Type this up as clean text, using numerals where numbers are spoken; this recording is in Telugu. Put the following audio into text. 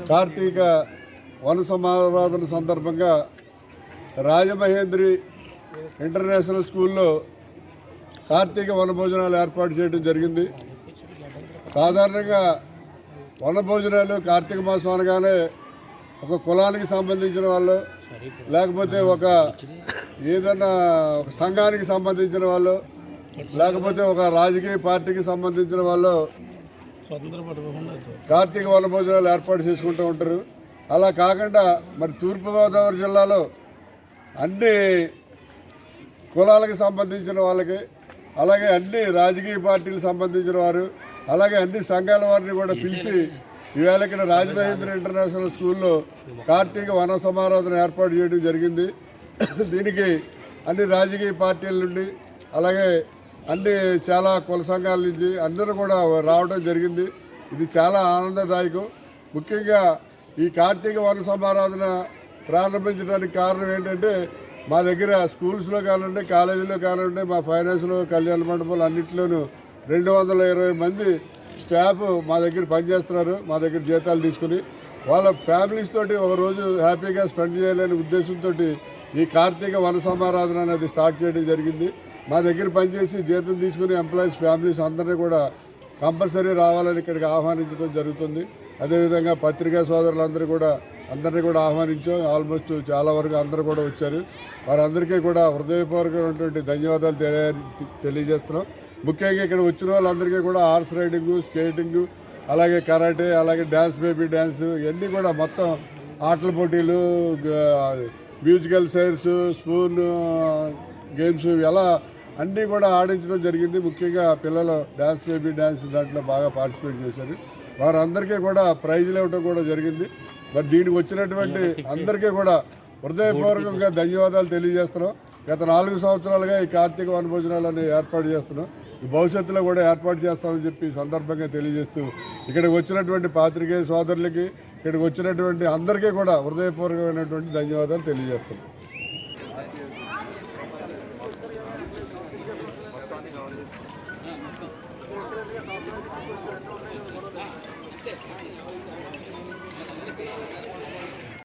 కార్తీక వన సమారాధన సందర్భంగా రాజమహేంద్రి ఇంటర్నేషనల్ స్కూల్లో కార్తీక వనభోజనాలు ఏర్పాటు చేయడం జరిగింది. సాధారణంగా వనభోజనాలు కార్తీక మాసం అనగానే ఒక కులానికి సంబంధించిన వాళ్ళు, లేకపోతే ఒక ఏదన్నా ఒక సంఘానికి సంబంధించిన వాళ్ళు, లేకపోతే ఒక రాజకీయ పార్టీకి సంబంధించిన వాళ్ళు కార్తీక వనభోజనాలు ఏర్పాటు చేసుకుంటూ ఉంటారు. అలా కాకుండా మరి తూర్పుగోదావరి జిల్లాలో అన్ని కులాలకు సంబంధించిన వాళ్ళకి, అలాగే అన్ని రాజకీయ పార్టీలకు సంబంధించిన వారు, అలాగే అన్ని సంఘాల వారిని కూడా పిలిచి ఈవేళ ఇక్కడ రాజమహేంద్ర ఇంటర్నేషనల్ స్కూల్లో కార్తీక వన సమారాధన ఏర్పాటు చేయడం జరిగింది. దీనికి అన్ని రాజకీయ పార్టీల నుండి, అలాగే అన్ని చాలా కుల సంఘాల నుంచి అందరూ కూడా రావడం జరిగింది. ఇది చాలా ఆనందదాయకం. ముఖ్యంగా ఈ కార్తీక వన సమారాధన ప్రారంభించడానికి కారణం ఏంటంటే, మా దగ్గర స్కూల్స్లో కానివ్వండి, కాలేజీలో కానివ్వండి, మా ఫైనాన్స్లో, కళ్యాణ మండపాలు అన్నింటిలోనూ 220 మంది స్టాఫ్ మా దగ్గర పనిచేస్తున్నారు. మా దగ్గర జీతాలు తీసుకుని వాళ్ళ ఫ్యామిలీస్ తోటి ఒకరోజు హ్యాపీగా స్పెండ్ చేయాలనే ఉద్దేశంతో ఈ కార్తీక వన సమారాధన అనేది స్టార్ట్ చేయడం జరిగింది. మా దగ్గర పనిచేసి జీతం తీసుకుని ఎంప్లాయీస్ ఫ్యామిలీస్ అందరినీ కూడా కంపల్సరీ రావాలని ఇక్కడికి ఆహ్వానించడం జరుగుతుంది. అదేవిధంగా పత్రికా సోదరులందరూ కూడా అందరినీ కూడా ఆహ్వానించాం. ఆల్మోస్ట్ చాలా వరకు అందరూ కూడా వచ్చారు. వారందరికీ కూడా హృదయపూర్వకమైనటువంటి ధన్యవాదాలు తెలియజేస్తున్నాం. ముఖ్యంగా ఇక్కడ వచ్చిన వాళ్ళందరికీ కూడా హార్స్ రైడింగు, స్కేటింగు, అలాగే కరాటే, అలాగే డ్యాన్స్, బేబీ డ్యాన్స్, ఇవన్నీ కూడా మొత్తం ఆటల పోటీలు, మ్యూజికల్ చైర్స్, స్పూన్ గేమ్స్, ఇలా అన్నీ కూడా ఆడించడం జరిగింది. ముఖ్యంగా పిల్లలు డ్యాన్స్, బేబీ డ్యాన్స్ దాంట్లో బాగా పార్టిసిపేట్ చేశారు. వారందరికీ కూడా ప్రైజులు ఇవ్వడం కూడా జరిగింది. మరి దీనికి వచ్చినటువంటి అందరికీ కూడా హృదయపూర్వకంగా ధన్యవాదాలు తెలియజేస్తున్నాం. గత 4 సంవత్సరాలుగా ఈ కార్తీక వనభోజనాలని ఏర్పాటు చేస్తున్నాం. భవిష్యత్తులో కూడా ఏర్పాటు చేస్తామని చెప్పి సందర్భంగా తెలియజేస్తూ ఇక్కడికి వచ్చినటువంటి పాత్రికేయ సోదరులకి, ఇక్కడికి వచ్చినటువంటి అందరికీ కూడా హృదయపూర్వకమైనటువంటి ధన్యవాదాలు తెలియజేస్తున్నాం.